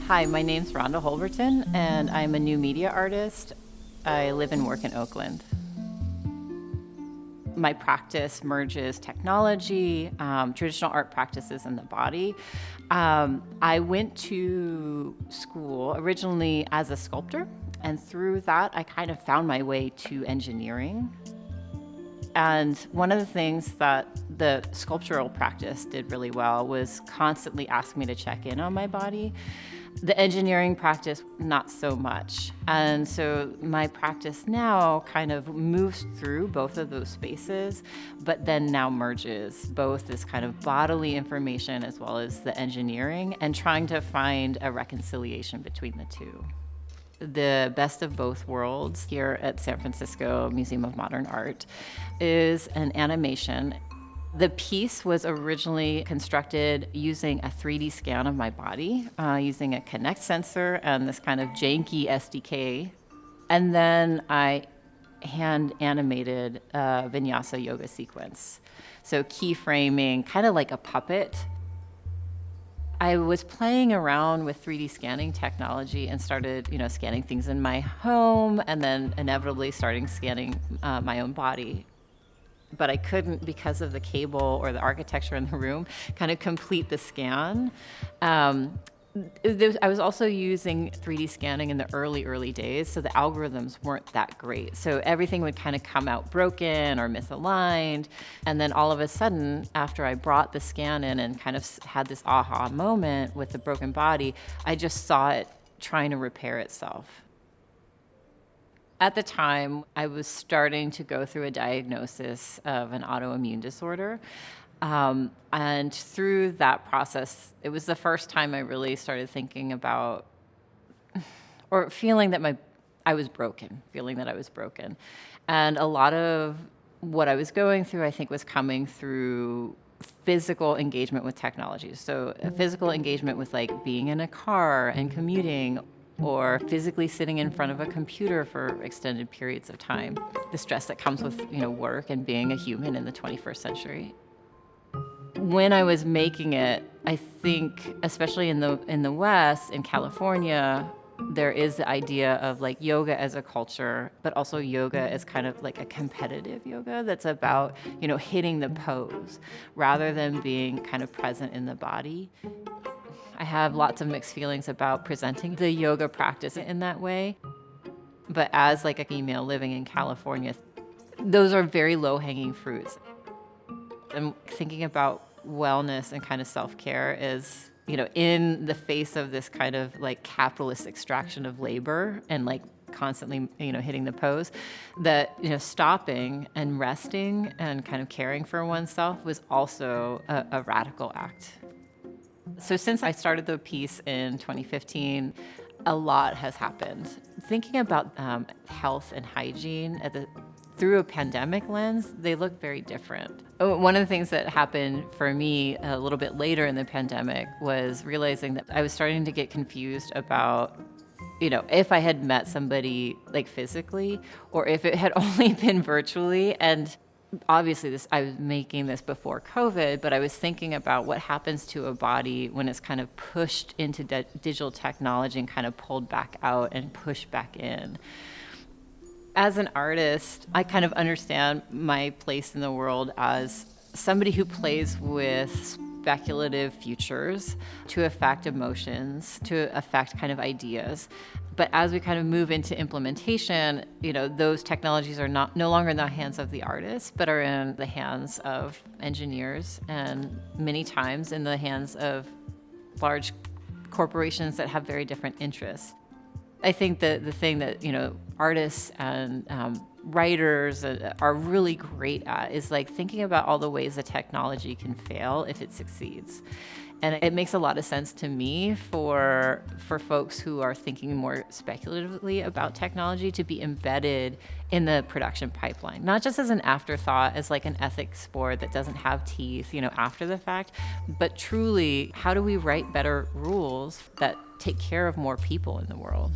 Hi, my name's Rhonda Holberton, and I'm a new media artist. I live and work in Oakland. My practice merges technology, traditional art practices, and the body. I went to school originally as a sculptor, and through that, I kind of found my way to engineering. And one of the things that the sculptural practice did really well was constantly ask me to check in on my body. The engineering practice, not so much. And so my practice now kind of moves through both of those spaces, but then now merges both this kind of bodily information as well as the engineering, and trying to find a reconciliation between the two. The best of both worlds here at San Francisco Museum of Modern Art is an animation. The piece was originally constructed using a 3D scan of my body, using a Kinect sensor and this kind of janky SDK. And then I hand animated a vinyasa yoga sequence. So keyframing, kind of like a puppet. I was playing around with 3D scanning technology and started, scanning things in my home, and then inevitably starting scanning my own body. But I couldn't, because of the cable or the architecture in the room, kind of complete the scan. I was also using 3D scanning in the early days, so the algorithms weren't that great. So everything would kind of come out broken or misaligned. And then all of a sudden, after I brought the scan in and kind of had this aha moment with the broken body, I just saw it trying to repair itself. At the time, I was starting to go through a diagnosis of an autoimmune disorder. And through that process, it was the first time I really started thinking about, or feeling that I was broken. And a lot of what I was going through, I think, was coming through physical engagement with technology. So a physical engagement with like being in a car and commuting, or physically sitting in front of a computer for extended periods of time. The stress that comes with, work and being a human in the 21st century. When I was making it, I think, especially in the West, in California, there is the idea of like yoga as a culture, but also yoga as kind of like a competitive yoga that's about, hitting the pose rather than being kind of present in the body. I have lots of mixed feelings about presenting the yoga practice in that way. But as like a female living in California, those are very low-hanging fruits. And thinking about wellness and kind of self-care is, in the face of this kind of like capitalist extraction of labor and like constantly, hitting the pose, that, stopping and resting and kind of caring for oneself was also a radical act. So since I started the piece in 2015, a lot has happened. Thinking about health and hygiene through a pandemic lens, they look very different. One of the things that happened for me a little bit later in the pandemic was realizing that I was starting to get confused about, if I had met somebody like physically, or if it had only been virtually. And obviously I was making this before COVID, but I was thinking about what happens to a body when it's kind of pushed into digital technology and kind of pulled back out and pushed back in. As an artist, I kind of understand my place in the world as somebody who plays with speculative futures to affect emotions, to affect kind of ideas. But as we kind of move into implementation, those technologies are no longer in the hands of the artists, but are in the hands of engineers, and many times in the hands of large corporations that have very different interests. I think that the thing that, artists and writers are really great at is like thinking about all the ways that technology can fail if it succeeds. And it makes a lot of sense to me for folks who are thinking more speculatively about technology to be embedded in the production pipeline, not just as an afterthought, as like an ethics board that doesn't have teeth, after the fact, but truly, how do we write better rules that take care of more people in the world?